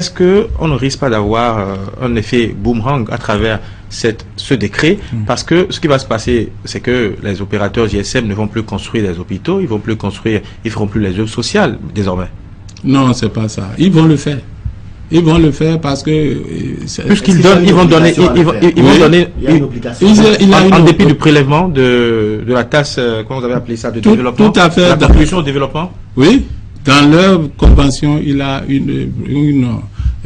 Est-ce qu'on ne risque pas d'avoir un effet boomerang à travers ce décret? Parce que ce qui va se passer, c'est que les opérateurs GSM ne vont plus construire des hôpitaux, ils feront plus les œuvres sociales désormais. Non, c'est pas ça. Ils vont le faire. Ils vont le faire parce que puisqu'ils donnent, ils vont donner, en dépit du prélèvement de la taxe, comment vous avez appelé ça, de développement, tout à fait, la contribution au développement. Oui, dans leur convention, il a une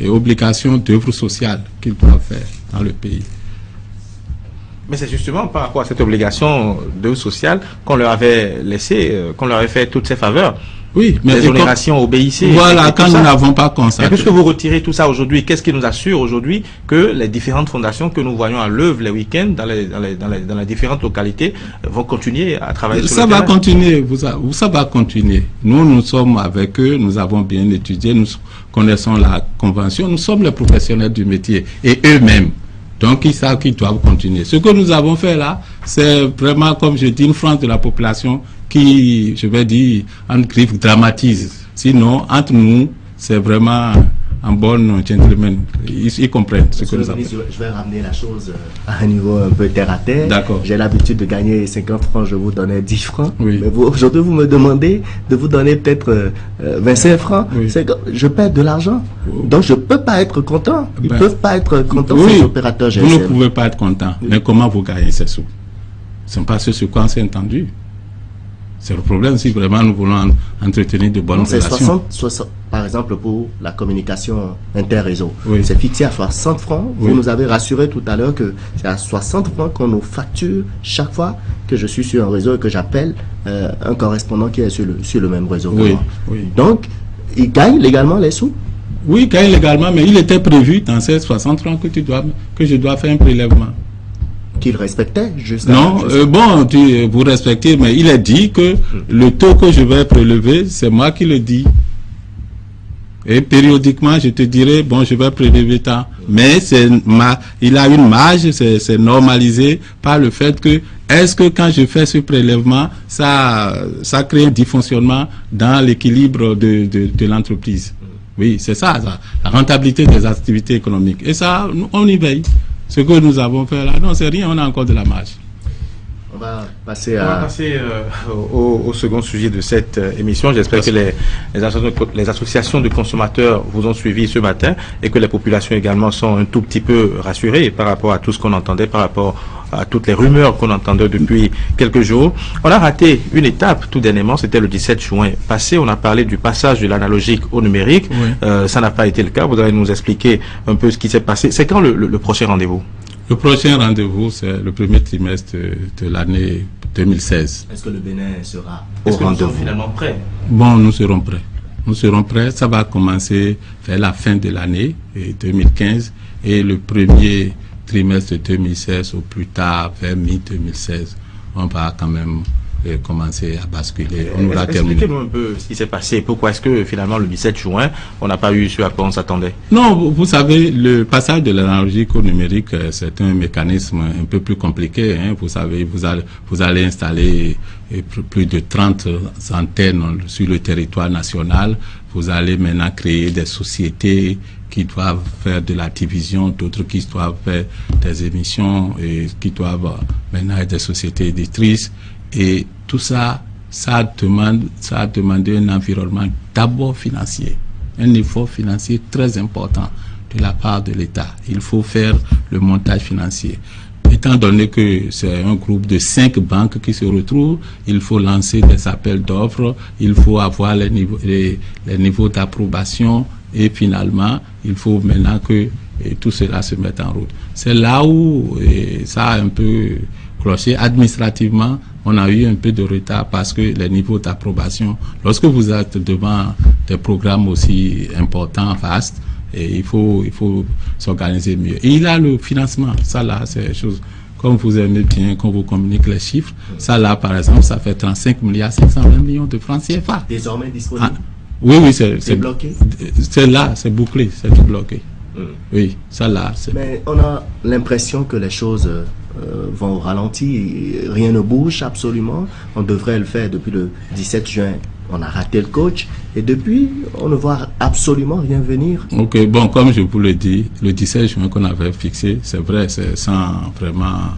obligation d'œuvre sociale qu'ils doivent faire dans le pays. Mais c'est justement par rapport à cette obligation d'œuvre sociale qu'on leur avait laissé, qu'on leur avait fait toutes ces faveurs. Oui, mais l'exonération au BIC. Voilà, quand nous n'avons pas constaté. Puisque vous retirez tout ça aujourd'hui, qu'est-ce qui nous assure aujourd'hui que les différentes fondations que nous voyons à l'œuvre les week-ends dans les différentes localités vont continuer à travailler sur ça va continuer, ça va continuer. Nous sommes avec eux, nous avons bien étudié, nous connaissons la convention, nous sommes les professionnels du métier et eux-mêmes. Donc, ils savent qu'ils doivent continuer. Ce que nous avons fait là, c'est vraiment, comme je dis, une frange de la population qui, je vais dire, en griffe dramatise. Sinon, entre nous, c'est vraiment un bon gentleman. Ils comprennent ce que nous avons fait. Je vais ramener la chose à un niveau un peu terre à terre. D'accord. J'ai l'habitude de gagner 50 francs, je vous donnais 10 francs. Oui. Mais aujourd'hui, vous me demandez de vous donner peut-être 25 francs. Oui. Je perds de l'argent. Donc, je ne peux pas être content. Ils ne peuvent pas être contents, oui, ces opérateurs GSM. Vous ne pouvez pas être content. Mais comment vous gagnez ces sous? Ce n'est pas ce sur quoi on s'est entendu. C'est le problème si vraiment nous voulons entretenir de bonnes relations. 60, par exemple, pour la communication interréseau. Oui. C'est fixé à 60 francs. Oui. Vous nous avez rassuré tout à l'heure que c'est à 60 francs qu'on nous facture chaque fois que je suis sur un réseau et que j'appelle un correspondant qui est sur le même réseau. Oui. Oui. Donc, ils gagnent légalement les sous? Oui, ils gagnent légalement, mais il était prévu dans ces 60 francs que je dois faire un prélèvement. Qu'il respectait jusqu'à... Non, bon, vous respectez, mais il est dit que le taux que je vais prélever, c'est moi qui le dis. Et périodiquement, je te dirai, bon, je vais prélever tant. Mais il a une marge, c'est normalisé par le fait que, est-ce que quand je fais ce prélèvement, ça crée un dysfonctionnement dans l'équilibre de l'entreprise? Oui, c'est ça, la rentabilité des activités économiques. Et ça, on y veille. Ce que nous avons fait là, non, c'est rien, on a encore de la marge. On va passer au second sujet de cette émission. J'espère que les associations de consommateurs vous ont suivi ce matin et que les populations également sont un tout petit peu rassurées par rapport à tout ce qu'on entendait, par rapport à toutes les rumeurs qu'on entendait depuis quelques jours. On a raté une étape tout dernièrement, c'était le 17 juin passé. On a parlé du passage de l'analogique au numérique. Oui. Ça n'a pas été le cas. Vous allez nous expliquer un peu ce qui s'est passé. C'est quand le prochain rendez-vous? Le prochain rendez-vous, c'est le premier trimestre de l'année 2016. Est-ce que le Bénin sera au rendez-vous? Nous sommes finalement prêts? Bon, nous serons prêts. Nous serons prêts. Ça va commencer vers la fin de l'année 2015 et le premier trimestre 2016 au plus tard, vers mi-2016, on va quand même commencer à basculer. On aura terminé. Expliquez-nous un peu ce qui s'est passé. Pourquoi est-ce que finalement le 17 juin, on n'a pas eu ce à quoi on s'attendait? Non, vous savez, le passage de l'analogique au numérique, c'est un mécanisme un peu plus compliqué. Hein. Vous savez, vous allez installer plus de 30 antennes sur le territoire national. Vous allez maintenant créer des sociétés qui doivent faire de la division, d'autres qui doivent faire des émissions et qui doivent maintenant être des sociétés éditrices. Et tout ça, ça a demandé un environnement d'abord financier, un effort financier très important de la part de l'État. Il faut faire le montage financier. Étant donné que c'est un groupe de 5 banques qui se retrouvent, il faut lancer des appels d'offres, il faut avoir les niveaux d'approbation et finalement, il faut maintenant que tout cela se mette en route. C'est là où ça a un peu cloché administrativement. On a eu un peu de retard parce que les niveaux d'approbation, lorsque vous êtes devant des programmes aussi importants, vastes, et il faut s'organiser mieux. Et il a le financement. Ça là, c'est chose, comme vous aimez bien, qu'on vous communique les chiffres. Ça là, par exemple, ça fait 35 milliards 520 millions de francs CFA. Désormais disponible? Oui, c'est bloqué? C'est là, c'est bouclé, c'est tout bloqué. Oui, ça là. Mais on a l'impression que les choses vont au ralenti, rien ne bouge absolument. On devrait le faire depuis le 17 juin on a raté le coach, et depuis, on ne voit absolument rien venir. Ok, bon, comme je vous le dis, le 17 juin qu'on avait fixé, c'est vrai, c'est sans vraiment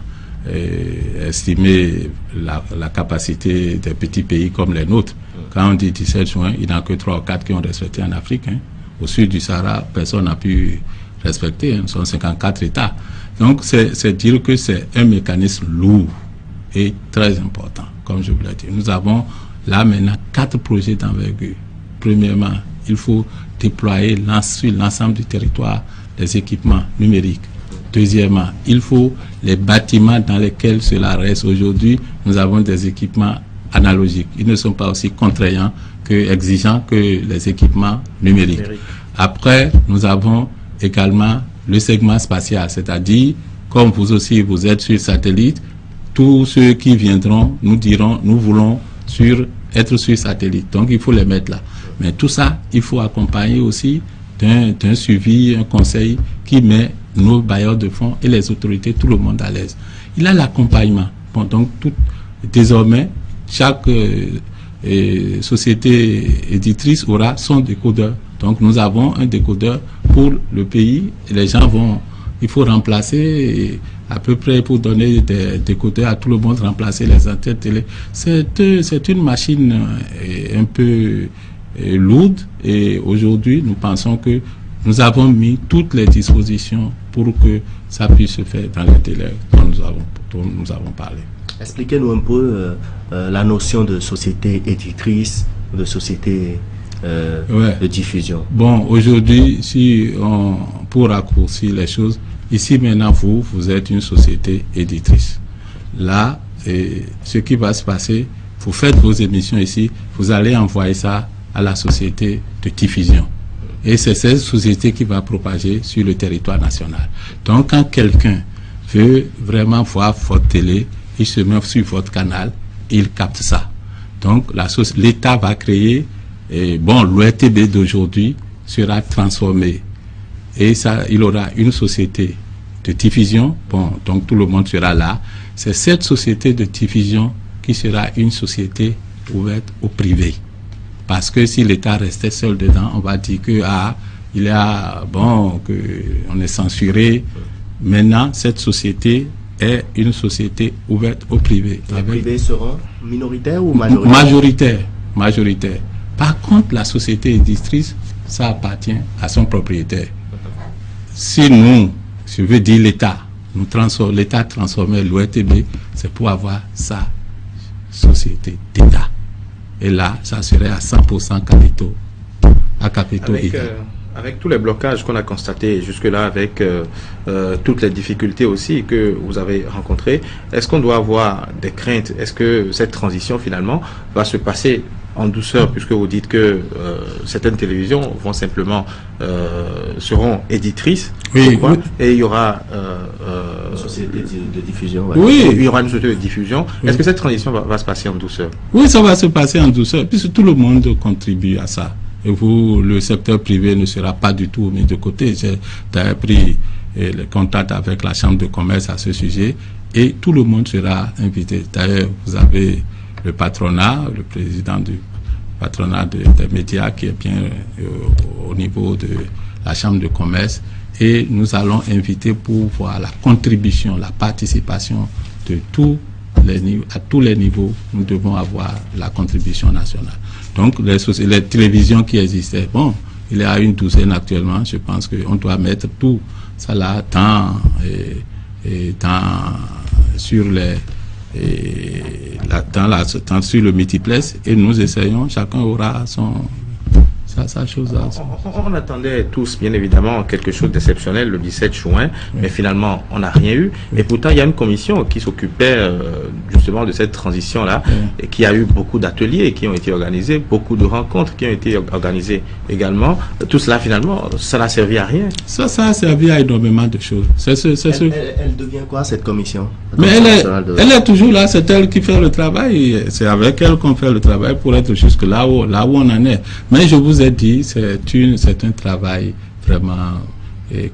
estimer la capacité des petits pays comme les nôtres. Quand on dit 17 juin, il n'y en a que 3 ou 4 qui ont respecté en Afrique. Hein. Au sud du Sahara, personne n'a pu respecter, hein. Ce sont 54 États. Donc, c'est dire que c'est un mécanisme lourd et très important, comme je vous l'ai dit. Nous avons là maintenant 4 projets d'envergure. Premièrement, il faut déployer sur l'ensemble du territoire des équipements numériques. Deuxièmement, il faut les bâtiments dans lesquels cela reste. Aujourd'hui, nous avons des équipements analogiques. Ils ne sont pas aussi contraignants exigeants que les équipements numériques. Après, nous avons également le segment spatial, c'est-à-dire, comme vous aussi, vous êtes sur satellite, tous ceux qui viendront nous diront, nous voulons être sur satellite. Donc, il faut les mettre là. Mais tout ça, il faut accompagner aussi d'un suivi, un conseil qui met nos bailleurs de fonds et les autorités, tout le monde à l'aise. Il a l'accompagnement. Bon, donc, désormais, chaque société éditrice aura son décodeur. Donc, nous avons un décodeur pour le pays. Et les gens il faut remplacer à peu près pour donner des décodeurs à tout le monde, remplacer les antennes télé. C'est une machine un peu lourde, et aujourd'hui, nous pensons que nous avons mis toutes les dispositions pour que ça puisse se faire dans les délais dont nous avons parlé. Expliquez-nous un peu la notion de société éditrice, de société de diffusion. Bon, aujourd'hui, pour raccourcir les choses, ici maintenant, vous êtes une société éditrice. Là, ce qui va se passer, vous faites vos émissions ici, vous allez envoyer ça à la société de diffusion. Et c'est cette société qui va propager sur le territoire national. Donc, quand quelqu'un veut vraiment voir votre télé, il se met sur votre canal, il capte ça. Donc, l'État va créer, l'ORTB d'aujourd'hui sera transformé. Et ça, il aura une société de diffusion. Bon, donc tout le monde sera là. C'est cette société de diffusion qui sera une société ouverte au privé. Parce que si l'État restait seul dedans, on va dire que on est censuré. Maintenant, cette société est une société ouverte au privé. Les privés seront minoritaires ou majoritaires? Majoritaire. Par contre, la société éditrice, ça appartient à son propriétaire. Si je veux dire l'État transformait l'ORTB, c'est pour avoir sa société d'État. Et là, ça serait à 100% capitaux État. Avec tous les blocages qu'on a constatés jusque-là, avec toutes les difficultés aussi que vous avez rencontrées, est-ce qu'on doit avoir des craintes? Est-ce que cette transition, finalement, va se passer en douceur, puisque vous dites que certaines télévisions seront éditrices, oui. Et il y aura une société de diffusion. Oui, il y aura une société de diffusion. Oui. Est-ce que cette transition va se passer en douceur? Oui, ça va se passer en douceur, puisque tout le monde contribue à ça. Et le secteur privé ne sera pas du tout mis de côté. J'ai d'ailleurs pris le contact avec la Chambre de commerce à ce sujet, et tout le monde sera invité. D'ailleurs, vous avez le patronat, le président du patronat des médias qui est bien au niveau de la Chambre de commerce, et nous allons inviter pour voir la contribution, la participation de à tous les niveaux. Nous devons avoir la contribution nationale. Donc les télévisions qui existaient, il y a une douzaine actuellement. Je pense qu'on doit mettre tout ça là sur le multiplex, et nous essayons, chacun aura sa chose là. On attendait tous, bien évidemment, quelque chose d'exceptionnel le 17 juin, mais finalement, on n'a rien eu. Et pourtant, il y a une commission qui s'occupait justement de cette transition-là, et qui a eu beaucoup d'ateliers qui ont été organisés, beaucoup de rencontres qui ont été organisées également. Tout cela, finalement, ça n'a servi à rien. Ça a servi à énormément de choses. Elle devient quoi, cette commission? Mais elle est toujours là, c'est elle qui fait le travail. C'est avec elle qu'on fait le travail pour être jusque là où on en est. Mais je vous ai dit, c'est un travail vraiment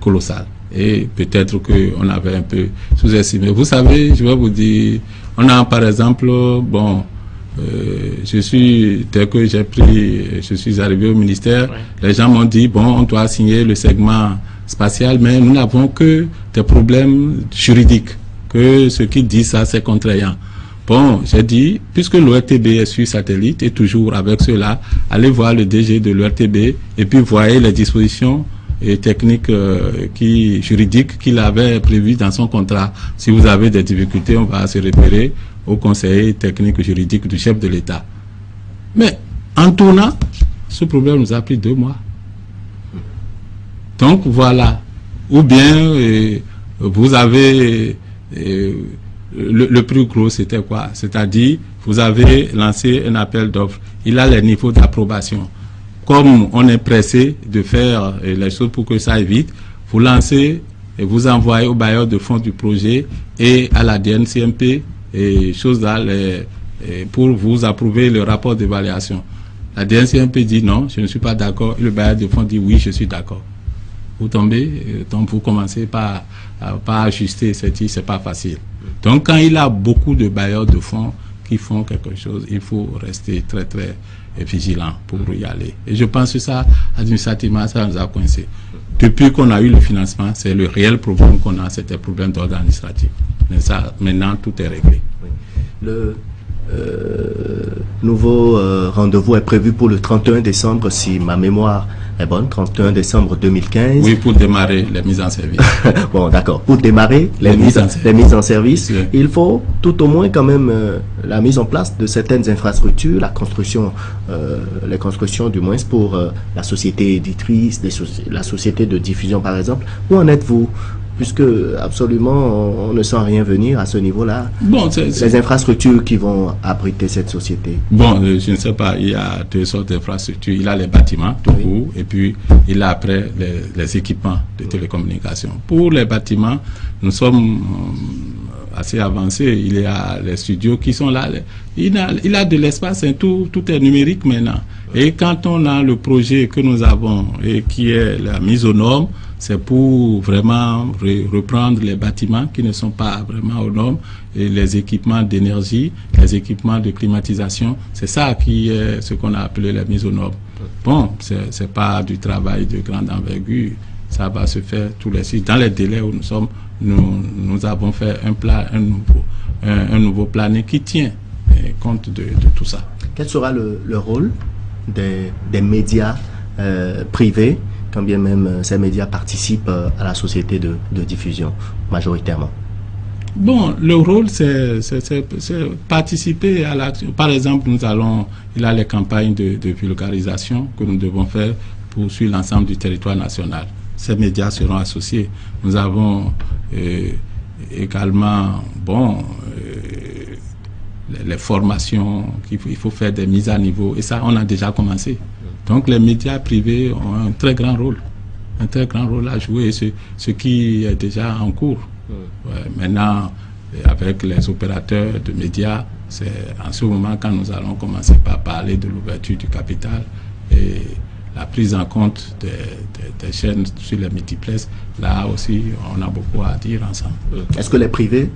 colossal. Et peut-être qu'on avait un peu sous-estimé. Vous savez, je vais vous dire, on a par exemple, dès que je suis arrivé au ministère, les gens m'ont dit, bon, on doit signer le segment spatial, mais nous n'avons que des problèmes juridiques, que ce qui dit ça, c'est contraignant. Bon, j'ai dit, puisque l'ORTB est sur satellite et toujours avec cela, allez voir le DG de l'ORTB et puis voyez les dispositions et techniques juridiques qu'il avait prévues dans son contrat. Si vous avez des difficultés, on va se référer au conseiller technique juridique du chef de l'État. Mais en tournant, ce problème nous a pris 2 mois. Donc voilà. Ou bien vous avez le plus gros, c'était quoi? C'est-à-dire, vous avez lancé un appel d'offres. Il a les niveaux d'approbation. Comme on est pressé de faire les choses pour que ça aille vite, vous lancez et vous envoyez au bailleur de fonds du projet et à la DNCMP et choses là pour vous approuver le rapport d'évaluation. La DNCMP dit non, je ne suis pas d'accord. Le bailleur de fonds dit oui, je suis d'accord. Vous tombez, donc vous commencez par ajuster, c'est pas facile. Donc quand il a beaucoup de bailleurs de fonds qui font quelque chose, il faut rester très très vigilant pour y aller. Et je pense que ça, administrativement, ça nous a coincé. Depuis qu'on a eu le financement, c'est le réel problème qu'on a, c'était le problème d'ordre administratif. Mais ça, maintenant, tout est réglé. Oui. Le nouveau rendez-vous est prévu pour le 31 décembre, si ma mémoire est bonne, 31 décembre 2015. Oui, pour démarrer les mises en service. Bon, d'accord. Pour démarrer les mises en service, oui. Il faut tout au moins quand même la mise en place de certaines infrastructures, la construction, les constructions du moins pour la société éditrice, la société de diffusion par exemple. Où en êtes-vous? Puisque absolument on ne sent rien venir à ce niveau-là. Bon, les infrastructures qui vont abriter cette société. Bon, je ne sais pas, il y a 2 sortes d'infrastructures. Il a les bâtiments, tout court, et puis il a après les équipements de télécommunications. Pour les bâtiments, nous sommes assez avancés. Il y a les studios qui sont là. Il a de l'espace, tout est numérique maintenant. Et quand on a le projet que nous avons et qui est la mise aux normes, c'est pour vraiment reprendre les bâtiments qui ne sont pas vraiment aux normes et les équipements d'énergie, les équipements de climatisation. C'est ça qui est ce qu'on a appelé la mise aux normes. Bon, c'est pas du travail de grande envergure. Ça va se faire tous les 6. Dans les délais où nous sommes, nous avons fait un nouveau planning qui tient compte de tout ça. Quel sera le rôle des médias privés, quand bien même ces médias participent à la société de diffusion, majoritairement? Bon, le rôle, c'est participer à l'action. Par exemple, il a les campagnes de vulgarisation que nous devons faire sur l'ensemble du territoire national. Ces médias seront associés. Nous avons également, les formations, il faut faire des mises à niveau. Et ça, on a déjà commencé. Donc les médias privés ont un très grand rôle à jouer, ce qui est déjà en cours. Ouais, maintenant, avec les opérateurs de médias, c'est en ce moment quand nous allons commencer par parler de l'ouverture du capital et la prise en compte des chaînes sur les multiplexes. Là aussi, on a beaucoup à dire ensemble. Est-ce que les privés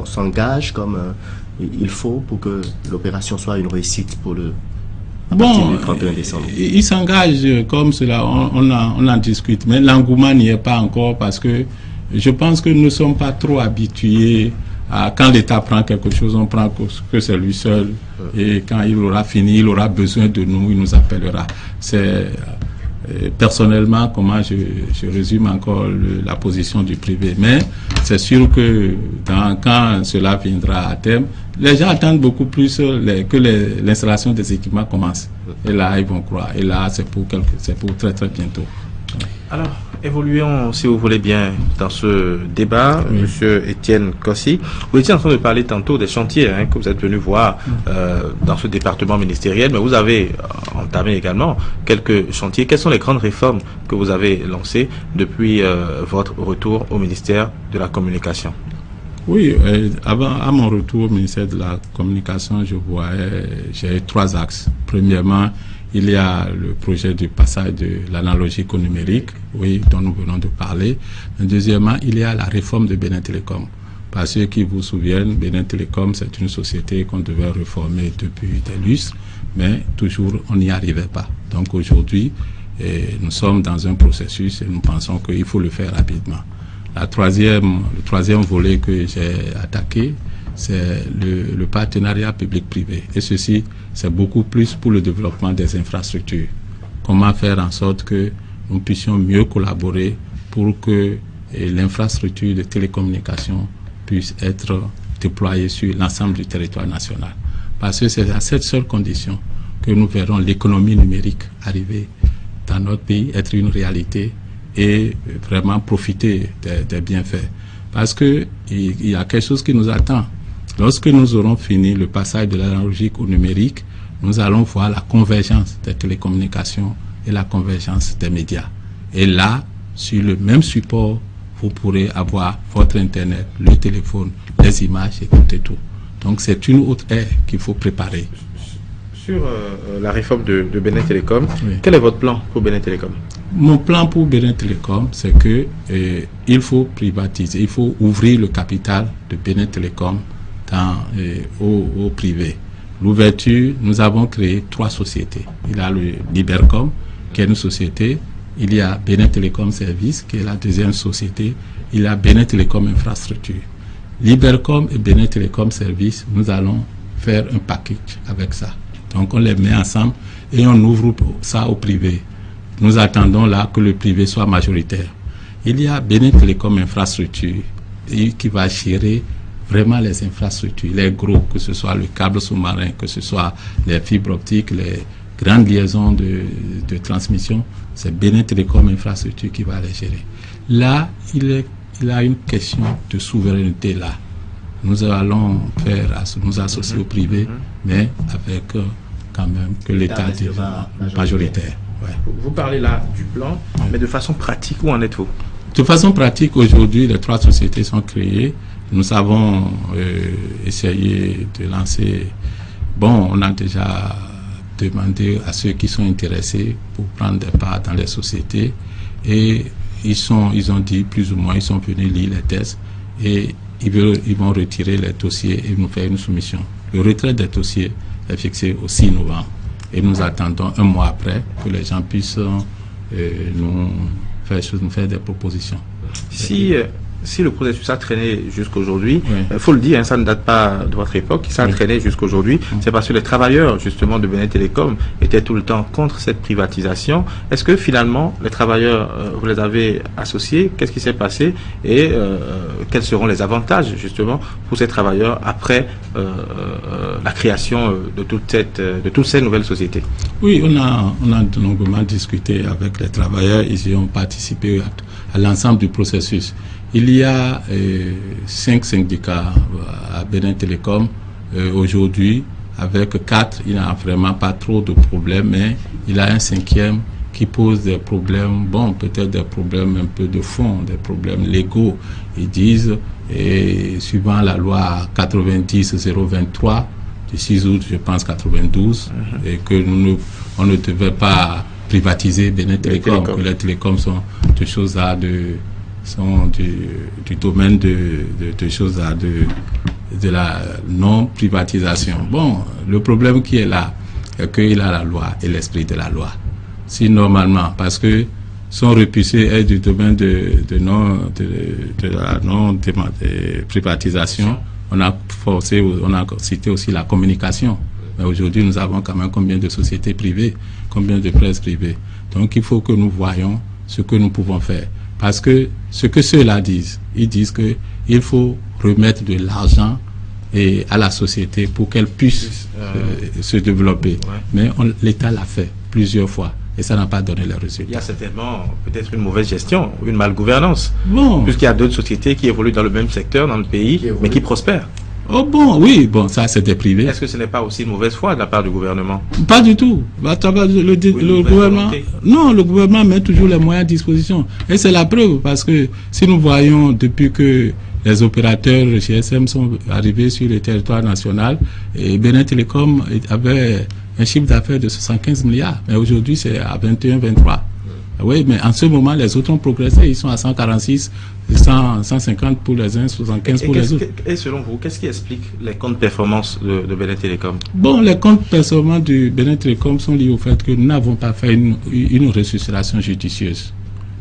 s'engagent comme il faut pour que l'opération soit une réussite pour le 31 décembre. Ils s'engagent comme cela, on en discute, mais l'engouement n'y est pas encore parce que je pense que nous ne sommes pas trop habitués à quand l'État prend quelque chose, on prend que c'est lui seul et quand il aura fini, il aura besoin de nous, il nous appellera. C'est personnellement comment je résume encore la position du privé, mais c'est sûr que quand cela viendra à terme, les gens attendent beaucoup plus que l'installation des équipements commence. Et là, ils vont croire. Et là, c'est pour très très bientôt. Alors, évoluons, si vous voulez bien, dans ce débat. Oui. Monsieur Étienne Kossi, vous étiez en train de parler tantôt des chantiers que vous êtes venu voir dans ce département ministériel, mais vous avez entamé également quelques chantiers. Quelles sont les grandes réformes que vous avez lancées depuis votre retour au ministère de la Communication? Oui, à mon retour au ministère de la Communication, j'ai 3 axes. Premièrement, il y a le projet du passage de l'analogique au numérique, dont nous venons de parler. Deuxièmement, il y a la réforme de Bénin Télécom. Par ceux qui vous souviennent, Benin Telecom, c'est une société qu'on devait réformer depuis des lustres, mais toujours on n'y arrivait pas. Donc aujourd'hui, nous sommes dans un processus et nous pensons qu'il faut le faire rapidement. Le troisième volet que j'ai attaqué, c'est le partenariat public-privé. Et ceci, c'est beaucoup plus pour le développement des infrastructures. Comment faire en sorte que nous puissions mieux collaborer pour que l'infrastructure de télécommunications puisse être déployée sur l'ensemble du territoire national. Parce que c'est à cette seule condition que nous verrons l'économie numérique arriver dans notre pays, être une réalité et vraiment profiter des bienfaits. Parce que il y a quelque chose qui nous attend. Lorsque nous aurons fini le passage de l'analogique au numérique, nous allons voir la convergence des télécommunications et la convergence des médias. Et là, sur le même support, vous pourrez avoir votre Internet, le téléphone, les images, écouter tout. Donc c'est une autre ère qu'il faut préparer. Sur la réforme de Benin Telecom, oui. Quel est votre plan pour Benin Telecom? Mon plan pour Benin Telecom, c'est que il faut privatiser, il faut ouvrir le capital de Benin Telecom au privé. L'ouverture, nous avons créé 3 sociétés. Il y a le Libercom, qui est une société. Il y a Benin Telecom Service, qui est la deuxième société. Il y a Benin Telecom Infrastructure. Libercom et Benin Telecom Service, nous allons faire un package avec ça. Donc on les met ensemble et on ouvre ça au privé. Nous attendons là que le privé soit majoritaire. Il y a Benin Telecom Infrastructure qui va gérer vraiment les infrastructures, les gros, que ce soit le câble sous-marin, que ce soit les fibres optiques, les grandes liaisons de transmission. C'est Benin Telecom Infrastructure qui va les gérer. Là, il a une question de souveraineté là. Nous allons nous associer au privé, mais avec quand même que l'État est majoritaire. Ouais. Vous parlez là du plan, mais de façon pratique, où en êtes-vous? De façon pratique, aujourd'hui, les 3 sociétés sont créées. Nous avons essayé de lancer... Bon, on a déjà demandé à ceux qui sont intéressés pour prendre des parts dans les sociétés et ils ont dit plus ou moins, ils sont venus lire les tests et ils vont retirer les dossiers et nous faire une soumission. Le retrait des dossiers est fixé au 6 novembre et nous attendons un mois après que les gens puissent nous faire des propositions. Si le processus a traîné jusqu'aujourd'hui, il faut le dire, hein, ça ne date pas de votre époque, ça a traîné jusqu'aujourd'hui, c'est parce que les travailleurs justement de Benin Telecom étaient tout le temps contre cette privatisation. Est-ce que finalement les travailleurs, vous les avez associés? Qu'est-ce qui s'est passé et quels seront les avantages justement pour ces travailleurs après la création de toutes ces nouvelles sociétés? Oui, on a longuement discuté avec les travailleurs, ils y ont participé à l'ensemble du processus. Il y a 5 syndicats à Benin Telecom aujourd'hui. Avec 4, il n'y a vraiment pas trop de problèmes, mais il y a un 5e qui pose des problèmes, bon, peut-être des problèmes un peu de fond, des problèmes légaux. Ils disent, suivant la loi 90-023 du 6 août, je pense 92, et que on ne devait pas privatiser Benin Telecom, que les télécoms sont des choses du domaine de choses de la non-privatisation. Bon, le problème qui est là, est qu'il a la loi et l'esprit de la loi. Si normalement, parce que son repoussé est du domaine de la non-privatisation, on a cité aussi la communication. Mais aujourd'hui, nous avons quand même combien de sociétés privées, combien de presse privées. Donc, il faut que nous voyions ce que nous pouvons faire. Parce que ce que ceux-là disent, ils disent qu'il faut remettre de l'argent à la société pour qu'elle puisse se développer. Mais l'État l'a fait plusieurs fois et ça n'a pas donné les résultats. Il y a certainement peut-être une mauvaise gestion, une malgouvernance. Bon. Puisqu'il y a d'autres sociétés qui évoluent dans le même secteur, dans le pays, mais qui prospèrent. Oh bon, oui, bon, ça c'était privé. Est-ce que ce n'est pas aussi une mauvaise foi de la part du gouvernement? Pas du tout. Le gouvernement, non, le gouvernement met toujours les moyens à disposition. Et c'est la preuve, parce que si nous voyons depuis que les opérateurs GSM sont arrivés sur le territoire national, et Benin Telecom avait un chiffre d'affaires de 75 milliards, mais aujourd'hui c'est à 21-23. Oui, mais en ce moment, les autres ont progressé. Ils sont à 146, 150 pour les uns, 75 pour les autres. Et selon vous, qu'est-ce qui explique les comptes performance de Benin Telecom? Bon, les comptes performance du Benin Telecom sont liés au fait que nous n'avons pas fait une restructuration judicieuse.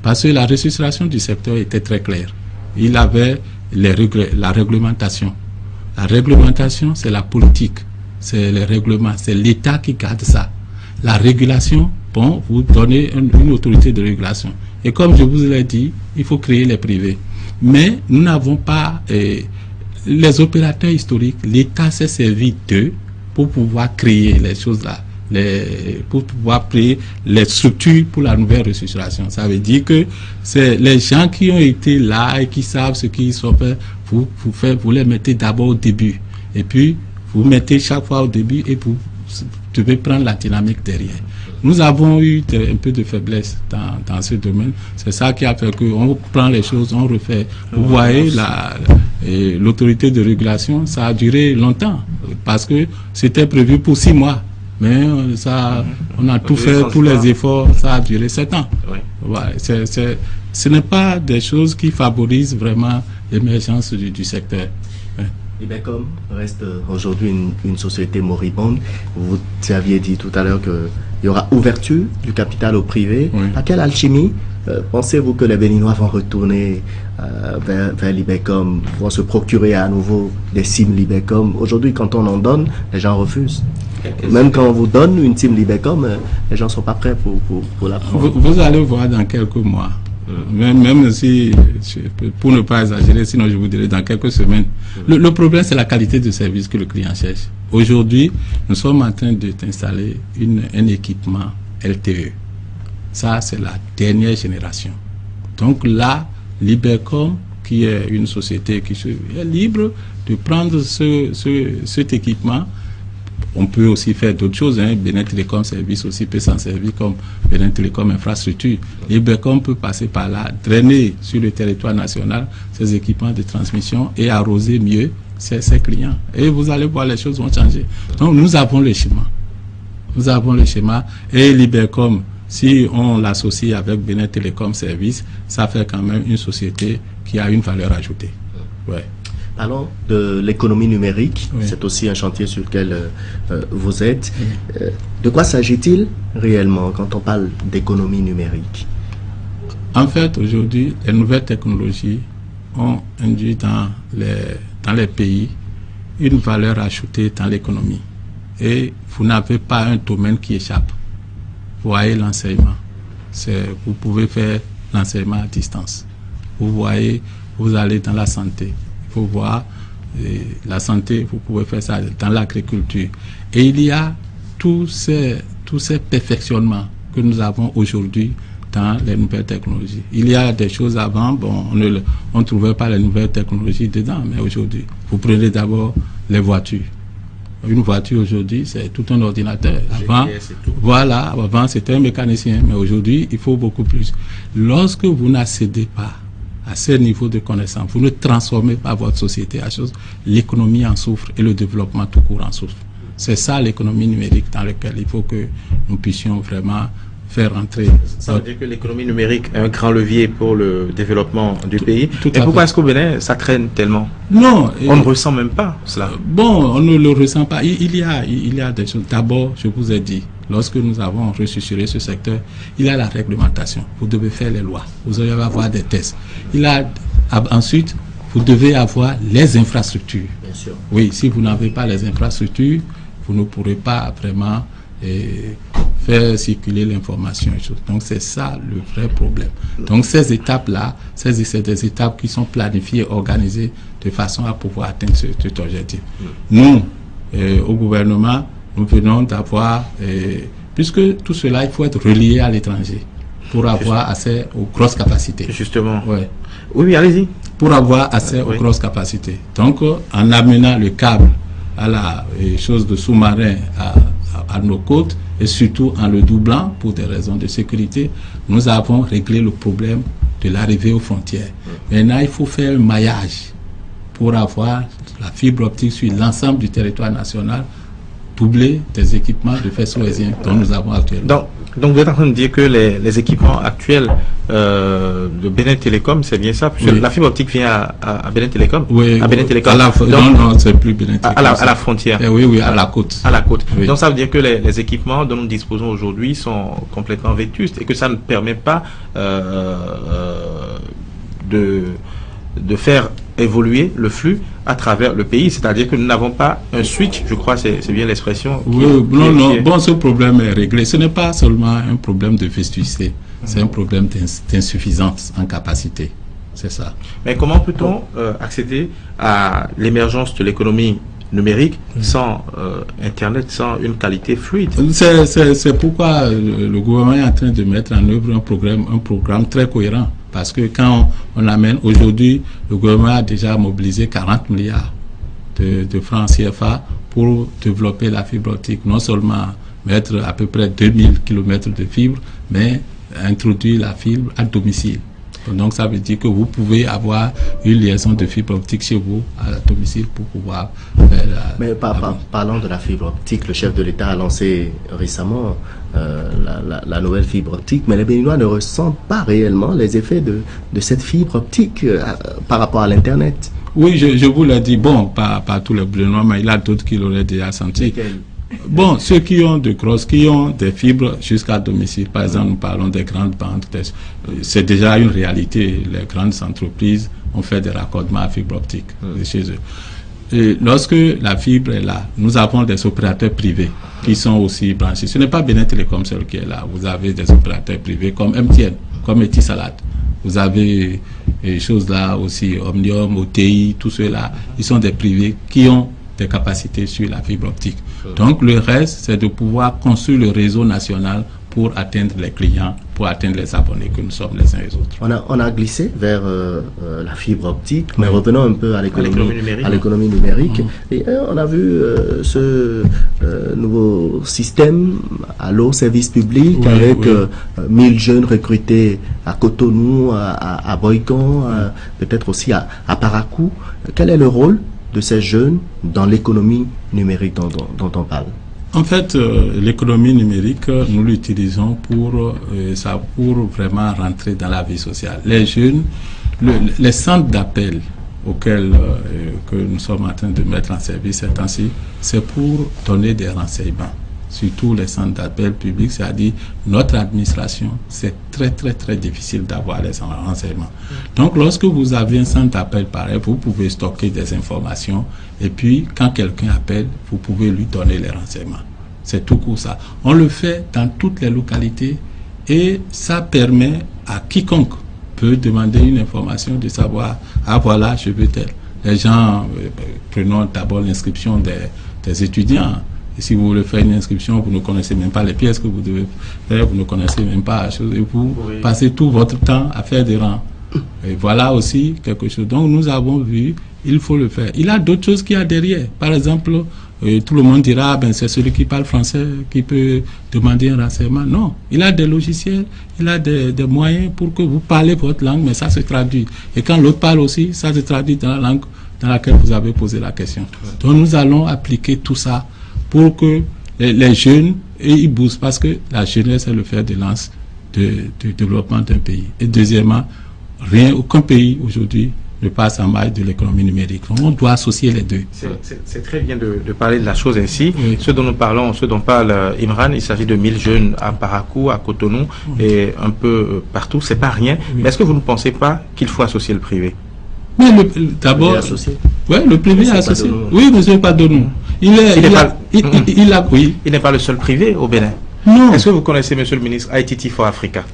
Parce que la restructuration du secteur était très claire. Il avait la réglementation. La réglementation, c'est la politique, c'est les règlements, c'est l'État qui garde ça. La régulation, bon, vous donnez une autorité de régulation. Et comme je vous l'ai dit, il faut créer les privés. Mais nous n'avons pas les opérateurs historiques. L'État s'est servi d'eux pour pouvoir créer les choses là, pour pouvoir créer les structures pour la nouvelle restructuration. Ça veut dire que c'est les gens qui ont été là et qui savent ce qu'ils sont fait. Vous les mettez d'abord au début. Et puis, vous mettez chaque fois au début et vous devez prendre la dynamique derrière. Nous avons eu un peu de faiblesse dans ce domaine. C'est ça qui a fait qu'on prend les choses, on refait. Vous voyez, l'autorité de régulation, ça a duré longtemps parce que c'était prévu pour 6 mois. Mais ça, on a tout fait, tous les efforts, ça a duré 7 ans. Ouais, ce n'est pas des choses qui favorisent vraiment l'émergence du secteur. Ouais. Libecom reste aujourd'hui une société moribonde. Vous aviez dit tout à l'heure qu'il y aura ouverture du capital au privé. Oui. À quelle alchimie pensez-vous que les Béninois vont retourner vers Libecom, vont se procurer à nouveau des SIM Libecom? Aujourd'hui, quand on en donne, les gens refusent. Même quand on vous donne une SIM Libecom, les gens ne sont pas prêts pour la prendre. Vous allez voir dans quelques mois. Même si, pour ne pas exagérer, sinon je vous dirais dans quelques semaines. Le problème, c'est la qualité de service que le client cherche. Aujourd'hui, nous sommes en train d'installer un équipement LTE. Ça, c'est la dernière génération. Donc là, Libecom, qui est une société qui est libre de prendre cet équipement. On peut aussi faire d'autres choses. Benin Telecom Service aussi peut s'en servir comme Benin Telecom Infrastructure. Libecom peut passer par là, drainer sur le territoire national ses équipements de transmission et arroser mieux ses clients. Et vous allez voir, les choses vont changer. Donc nous avons le schéma. Nous avons le schéma. Et Libecom, si on l'associe avec Benin Telecom Service, ça fait quand même une société qui a une valeur ajoutée. Ouais. Parlons de l'économie numérique, oui. C'est aussi un chantier sur lequel vous êtes. Oui. De quoi s'agit-il réellement quand on parle d'économie numérique? En fait, aujourd'hui, les nouvelles technologies ont induit dans les pays une valeur ajoutée dans l'économie. Et vous n'avez pas un domaine qui échappe. Vous voyez l'enseignement. Vous pouvez faire l'enseignement à distance. Vous voyez, vous allez dans la santé. Il faut voir la santé, vous pouvez faire ça dans l'agriculture. Et il y a tous ces perfectionnements que nous avons aujourd'hui dans les nouvelles technologies. Il y a des choses avant, bon, on ne trouvait pas les nouvelles technologies dedans, mais aujourd'hui, vous prenez d'abord les voitures. Une voiture aujourd'hui, c'est tout un ordinateur. Avant, voilà, avant c'était un mécanicien, mais aujourd'hui, il faut beaucoup plus. Lorsque vous n'accédez pas à ce niveau de connaissance, vous ne transformez pas votre société à chose, l'économie en souffre et le développement tout court en souffre. C'est ça l'économie numérique dans laquelle il faut que nous puissions vraiment faire entrer. Ça veut dire que l'économie numérique est un grand levier pour le développement du pays. Et pourquoi est-ce qu'au Bénin, ça traîne tellement? Non. On ne ressent même pas cela. Bon, on ne le ressent pas. Il y a des choses. D'abord, je vous ai dit, lorsque nous avons restructuré ce secteur, il y a la réglementation. Vous devez faire les lois. Vous devez avoir des tests. Ensuite, vous devez avoir les infrastructures. Bien sûr. Oui, si vous n'avez pas les infrastructures, vous ne pourrez pas vraiment faire circuler l'information. Donc c'est ça le vrai problème. Donc ces étapes-là, c'est des étapes qui sont planifiées, organisées de façon à pouvoir atteindre cet objectif. Nous, au gouvernement, nous venons d'avoir, puisque tout cela, il faut être relié à l'étranger pour avoir accès aux grosses capacités. Justement. Ouais. Oui, allez-y. Pour avoir accès aux grosses capacités. Donc, en amenant le câble à la chose de sous-marin à nos côtes et surtout en le doublant pour des raisons de sécurité, nous avons réglé le problème de l'arrivée aux frontières. Maintenant, il faut faire un maillage pour avoir la fibre optique sur l'ensemble du territoire national, doubler des équipements de faisceaux hertziens dont nous avons actuellement. Donc, Donc vous êtes en train de dire que les équipements actuels de Benin Telecom, c'est bien ça, puisque la fibre optique vient à Benin Telecom. Oui, à Benin Telecom. Non, c'est plus Benin Telecom. À la frontière. Oui, à la côte. À la côte. Oui. Donc ça veut dire que les équipements dont nous disposons aujourd'hui sont complètement vétustes et que ça ne permet pas de faire évoluer le flux à travers le pays, c'est-à-dire que nous n'avons pas un switch, je crois, c'est bien l'expression. Bon, ce problème est réglé. Ce n'est pas seulement un problème de vétusté, c'est un problème d'insuffisance en capacité. C'est ça. Mais comment peut-on accéder à l'émergence de l'économie numérique sans Internet, sans une qualité fluide? C'est pourquoi le gouvernement est en train de mettre en œuvre un programme très cohérent. Parce que quand on amène aujourd'hui, le gouvernement a déjà mobilisé 40 milliards de francs CFA pour développer la fibre optique. Non seulement mettre à peu près 2000 km de fibre, mais introduire la fibre à domicile. Donc ça veut dire que vous pouvez avoir une liaison de fibre optique chez vous à domicile pour pouvoir faire Mais parlant de la fibre optique, le chef de l'État a lancé récemment la nouvelle fibre optique, mais les Béninois ne ressentent pas réellement les effets de cette fibre optique par rapport à l'Internet. Oui, je vous l'ai dit, bon, pas tous les Béninois, mais il y a d'autres qui l'auraient déjà senti. Bon, ceux qui ont des fibres jusqu'à domicile, par exemple, nous parlons des grandes banques, c'est déjà une réalité. Les grandes entreprises ont fait des raccordements à fibre optique chez eux. Et lorsque la fibre est là, nous avons des opérateurs privés qui sont aussi branchés. Ce n'est pas Benin Telecom seul qui est là. Vous avez des opérateurs privés comme MTN, comme Etisalat. Vous avez des choses là aussi, Omnium, OTI, tous ceux-là. Ils sont des privés qui ont des capacités sur la fibre optique. Donc le reste, c'est de pouvoir construire le réseau national pour atteindre les clients, pour atteindre les abonnés que nous sommes les uns et les autres. On a glissé vers la fibre optique, mais revenons un peu à l'économie numérique. Et on a vu ce nouveau système Allo Service Public avec 1000 jeunes recrutés à Cotonou, à Boycon, peut-être aussi à Parakou. Quel est le rôle de ces jeunes dans l'économie numérique dont on parle? En fait, l'économie numérique, nous l'utilisons pour vraiment rentrer dans la vie sociale. Les jeunes, les centres d'appel auxquels que nous sommes en train de mettre en service ces temps-ci, c'est pour donner des renseignements. Surtout les centres d'appel publics, c'est-à-dire notre administration, c'est très très très difficile d'avoir les renseignements. Donc lorsque vous avez un centre d'appel pareil, vous pouvez stocker des informations et puis quand quelqu'un appelle, vous pouvez lui donner les renseignements. C'est tout court ça. On le fait dans toutes les localités et ça permet à quiconque peut demander une information de savoir, ah voilà, je veux tel. Les gens, prenons d'abord l'inscription des étudiants. Et si vous voulez faire une inscription, vous ne connaissez même pas les pièces que vous devez faire, vous ne connaissez même pas la chose, et vous passez tout votre temps à faire des rangs. Et voilà aussi quelque chose. Donc nous avons vu, il faut le faire. Il y a d'autres choses qu'il y a derrière. Par exemple, tout le monde dira, ben, c'est celui qui parle français qui peut demander un renseignement. Non, il a des logiciels, il a des moyens pour que vous parlez votre langue, mais ça se traduit. Et quand l'autre parle aussi, ça se traduit dans la langue dans laquelle vous avez posé la question. Donc nous allons appliquer tout ça pour que les jeunes, et ils bougent, parce que la jeunesse est le fer de lance du développement d'un pays. Et deuxièmement, aucun pays aujourd'hui ne passe en maille de l'économie numérique. On doit associer les deux. C'est très bien de parler de la chose ainsi. Oui. Ce dont nous parlons, ce dont parle Imran, il s'agit de 1000 jeunes à Parakou, à Cotonou et un peu partout. C'est pas rien. Mais est-ce que vous ne pensez pas qu'il faut associer le privé? Mais d'abord, le privé est associé. Oui, monsieur Padonou. Il n'est pas le seul privé au Bénin. Non. Est-ce que vous connaissez, monsieur le ministre, ITT for Africa?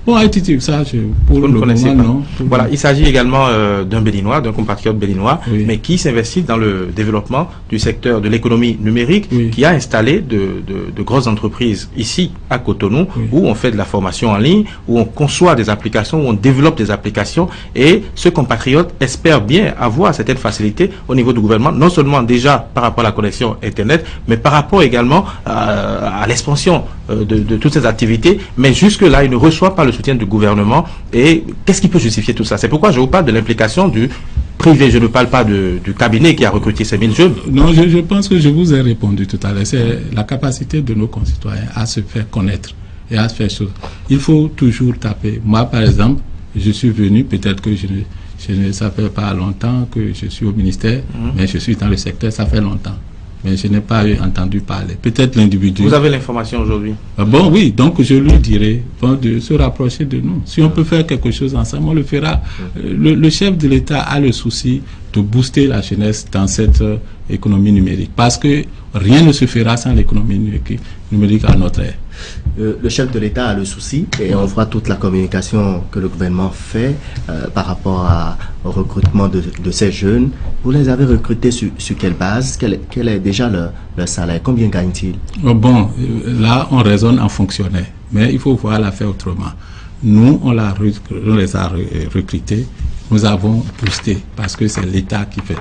Bon, ITT, ça, pour vous le ne connaissez moment, pas. Non. Voilà, il s'agit également d'un Béninois, d'un compatriote béninois, mais qui s'investit dans le développement du secteur de l'économie numérique, qui a installé de grosses entreprises ici à Cotonou, où on fait de la formation en ligne, où on conçoit des applications, où on développe des applications, et ce compatriote espère bien avoir certaines facilités au niveau du gouvernement, non seulement déjà par rapport à la connexion Internet, mais par rapport également à l'expansion de toutes ces activités, mais jusque-là, il ne reçoit pas le soutien du gouvernement. Et qu'est-ce qui peut justifier tout ça? C'est pourquoi je vous parle de l'implication du privé. Je ne parle pas du cabinet qui a recruté ces 1000 jeunes. Non, je pense que je vous ai répondu tout à l'heure. C'est la capacité de nos concitoyens à se faire connaître et à faire chose. Il faut toujours taper. Moi, par exemple, je suis venu, peut-être que ça fait pas longtemps que je suis au ministère, mais je suis dans le secteur, ça fait longtemps. Mais je n'ai pas entendu parler. Peut-être l'individu. Vous avez l'information aujourd'hui? Bon, oui, donc je lui dirai de se rapprocher de nous. Si on peut faire quelque chose ensemble, on le fera. Le chef de l'État a le souci de booster la jeunesse dans cette économie numérique. Parce que rien ne se fera sans l'économie numérique à notre ère. Le chef de l'État a le souci et on voit toute la communication que le gouvernement fait par rapport au recrutement de ces jeunes. Vous les avez recrutés sur quelle base? Quel est déjà le salaire? Combien gagnent-ils? Bon, là, on raisonne en fonctionnaire, mais il faut voir l'affaire autrement. Nous, on les a recrutés, nous avons boosté parce que c'est l'État qui fait.